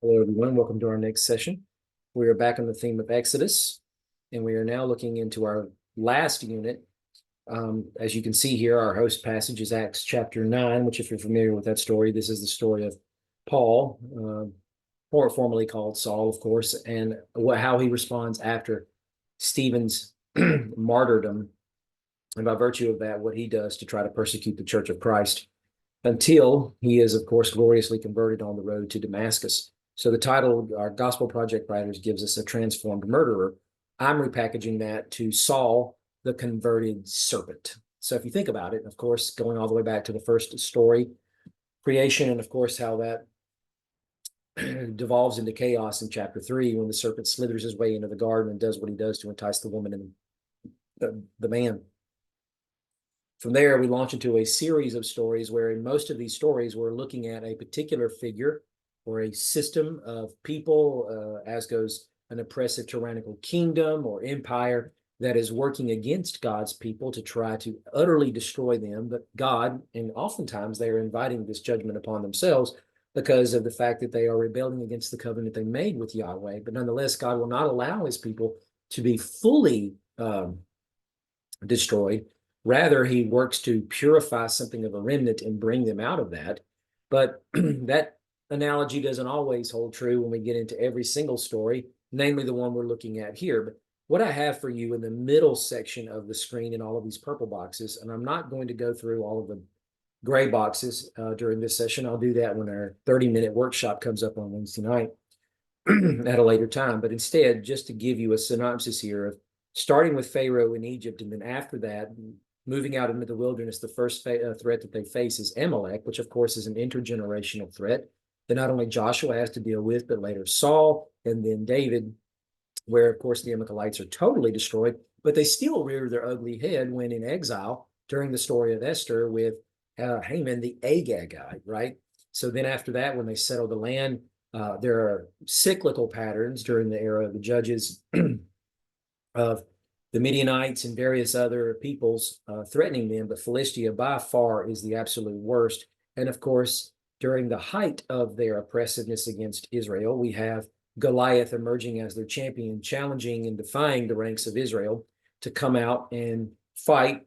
Hello, everyone. Welcome to our next session. We are back on the theme of Exodus, and we are now looking into our last unit. As you can see here, our host passage is Acts chapter 9, which if you're familiar with that story, this is the story of Paul, more formerly called Saul, of course, and how he responds after Stephen's martyrdom, and by virtue of that, what he does to try to persecute the Church of Christ until he is, of course, gloriously converted on the road to Damascus. So the title our Gospel Project Writers gives us, A Transformed Murderer. I'm repackaging that to Saul, the Converted Serpent. So if you think about it, of course, going all the way back to the first story, creation, and of course how that devolves into chaos in chapter 3 when the serpent slithers his way into the garden and does what he does to entice the woman and the man. From there, we launch into a series of stories where in most of these stories, we're looking at a particular figure or a system of people, as goes an oppressive tyrannical kingdom or empire that is working against God's people to try to utterly destroy them. But God, and oftentimes they are inviting this judgment upon themselves because of the fact that they are rebelling against the covenant they made with Yahweh. But nonetheless, God will not allow his people to be fully destroyed. Rather, he works to purify something of a remnant and bring them out of that. But that analogy doesn't always hold true when we get into every single story, namely the one we're looking at here. But what I have for you in the middle section of the screen in all of these purple boxes, and I'm not going to go through all of the gray boxes during this session. I'll do that when our 30-minute workshop comes up on Wednesday night at a later time. But instead, just to give you a synopsis here of starting with Pharaoh in Egypt, and then after that, moving out into the wilderness, the first threat that they face is Amalek, which of course is an intergenerational threat that not only Joshua has to deal with, but later Saul and then David, where of course the Amalekites are totally destroyed, but they still rear their ugly head when in exile during the story of Esther with Haman, the Agagite, right? So then after that, when they settle the land, there are cyclical patterns during the era of the judges of the Midianites and various other peoples threatening them, but Philistia by far is the absolute worst. And of course, during the height of their oppressiveness against Israel, we have Goliath emerging as their champion, challenging and defying the ranks of Israel to come out and fight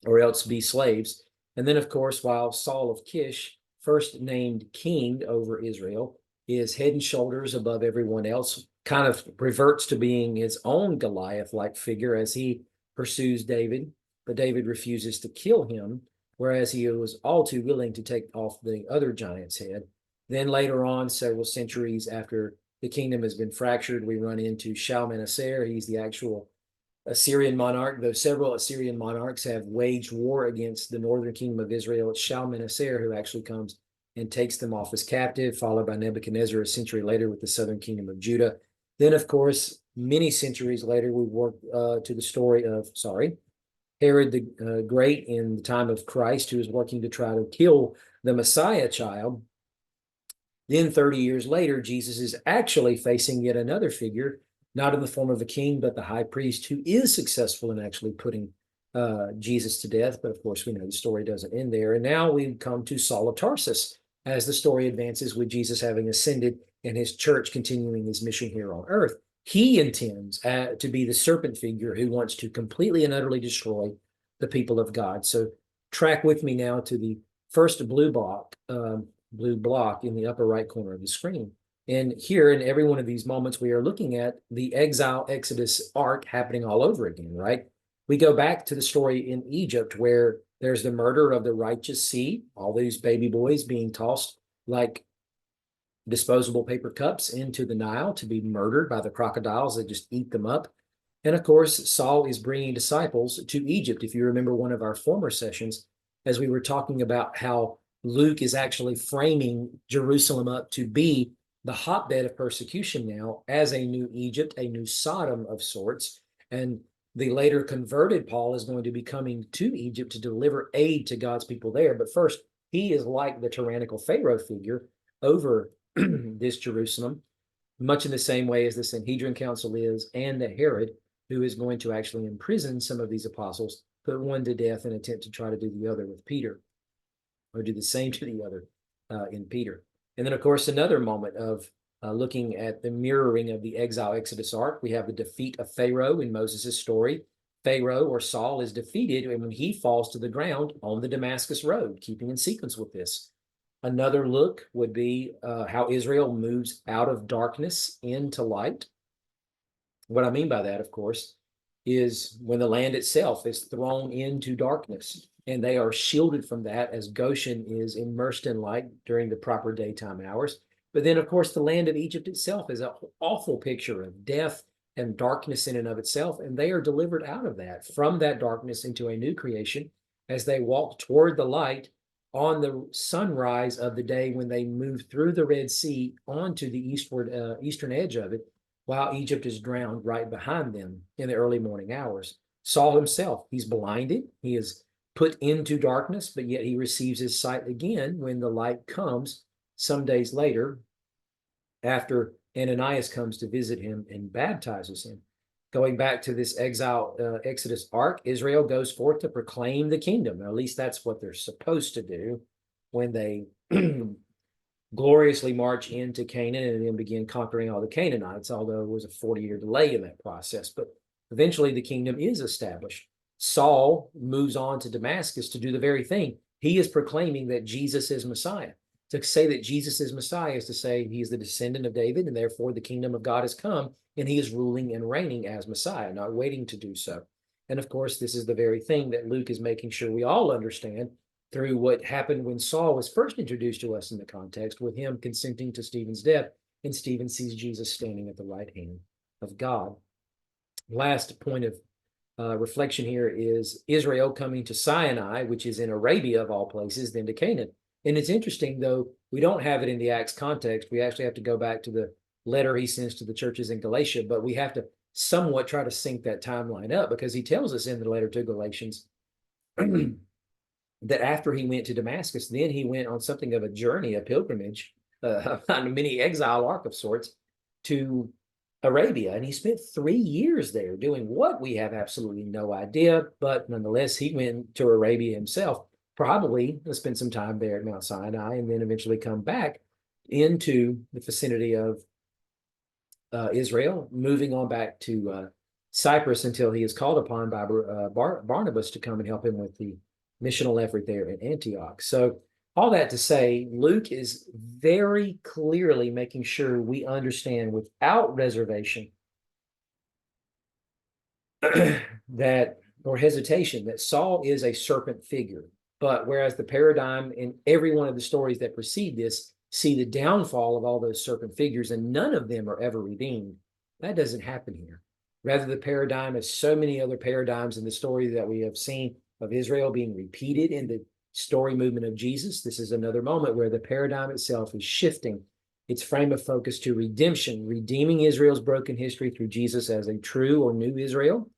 or else be slaves. And then, of course, while Saul of Kish, first named king over Israel, is head and shoulders above everyone else, kind of reverts to being his own Goliath-like figure as he pursues David, but David refuses to kill him, whereas he was all too willing to take off the other giant's head. Then later on, several centuries after the kingdom has been fractured, we run into Shalmaneser. He's the actual Assyrian monarch, though several Assyrian monarchs have waged war against the northern kingdom of Israel. It's Shalmaneser who actually comes and takes them off as captive, followed by Nebuchadnezzar a century later with the southern kingdom of Judah. Then, of course, many centuries later, we work to the story of, Herod the Great in the time of Christ, who is working to try to kill the Messiah child. Then 30 years later, Jesus is actually facing yet another figure, not in the form of a king, but the high priest, who is successful in actually putting Jesus to death. But of course, we know the story doesn't end there. And now we come to Saul of Tarsus as the story advances with Jesus having ascended and his church continuing his mission here on earth. He intends to be the serpent figure who wants to completely and utterly destroy the people of God. So track with me now to the first blue block in the upper right corner of the screen. And here in every one of these moments, we are looking at the exile Exodus arc happening all over again, right? We go back to the story in Egypt where there's the murder of the righteous seed, all these baby boys being tossed like disposable paper cups into the Nile to be murdered by the crocodiles that just eat them up. And of course, Saul is bringing disciples to Egypt. If you remember one of our former sessions, as we were talking about how Luke is actually framing Jerusalem up to be the hotbed of persecution now as a new Egypt, a new Sodom of sorts. And the later converted Paul is going to be coming to Egypt to deliver aid to God's people there. But first, he is like the tyrannical Pharaoh figure over this Jerusalem, much in the same way as the Sanhedrin Council is, and the Herod, who is going to actually imprison some of these apostles, put one to death and attempt to try to do the other with Peter, or do the same to the other in Peter. And then, of course, another moment of looking at the mirroring of the exile Exodus arc. We have the defeat of Pharaoh in Moses' story. Pharaoh, or Saul, is defeated when he falls to the ground on the Damascus road, keeping in sequence with this. Another look would be how Israel moves out of darkness into light. What I mean by that, of course, is when the land itself is thrown into darkness and they are shielded from that as Goshen is immersed in light during the proper daytime hours. But then, of course, the land of Egypt itself is an awful picture of death and darkness in and of itself. And they are delivered out of that, from that darkness into a new creation as they walk toward the light on the sunrise of the day when they move through the Red Sea onto the eastern edge of it, while Egypt is drowned right behind them in the early morning hours. Saul himself, he's blinded, he is put into darkness, but yet he receives his sight again when the light comes some days later, after Ananias comes to visit him and baptizes him. Going back to this exile Exodus arc, Israel goes forth to proclaim the kingdom. Or at least that's what they're supposed to do when they gloriously march into Canaan and then begin conquering all the Canaanites, although it was a 40-year delay in that process. But eventually the kingdom is established. Saul moves on to Damascus to do the very thing. He is proclaiming that Jesus is Messiah. To say that Jesus is Messiah is to say he is the descendant of David, and therefore the kingdom of God has come, and he is ruling and reigning as Messiah, not waiting to do so. And of course, this is the very thing that Luke is making sure we all understand through what happened when Saul was first introduced to us in the context, with him consenting to Stephen's death, and Stephen sees Jesus standing at the right hand of God. Last point of reflection here is Israel coming to Sinai, which is in Arabia of all places, then to Canaan. And it's interesting, though, we don't have it in the Acts context. We actually have to go back to the letter he sends to the churches in Galatia, but we have to somewhat try to sync that timeline up, because he tells us in the letter to Galatians that after he went to Damascus, then he went on something of a journey, a pilgrimage, on a mini exile arc of sorts, to Arabia. And he spent 3 years there doing what we have absolutely no idea. But nonetheless, he went to Arabia himself, probably to spend some time there at Mount Sinai, and then eventually come back into the vicinity of Israel, moving on back to Cyprus until he is called upon by Barnabas to come and help him with the missional effort there at Antioch. So all that to say, Luke is very clearly making sure we understand without reservation that, or hesitation, that Saul is a serpent figure. But whereas the paradigm in every one of the stories that precede this see the downfall of all those serpent figures, and none of them are ever redeemed, that doesn't happen here. Rather, the paradigm, as so many other paradigms in the story that we have seen of Israel being repeated in the story movement of Jesus, this is another moment where the paradigm itself is shifting its frame of focus to redemption, redeeming Israel's broken history through Jesus as a true or new Israel.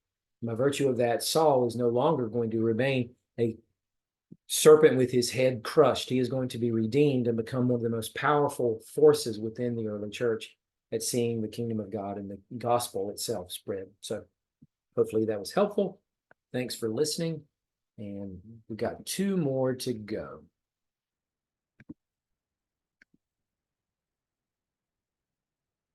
By virtue of that, Saul is no longer going to remain a serpent with his head crushed. He is going to be redeemed and become one of the most powerful forces within the early church at seeing the kingdom of God and the gospel itself spread. So hopefully that was helpful. Thanks for listening. And we've got 2 more to go.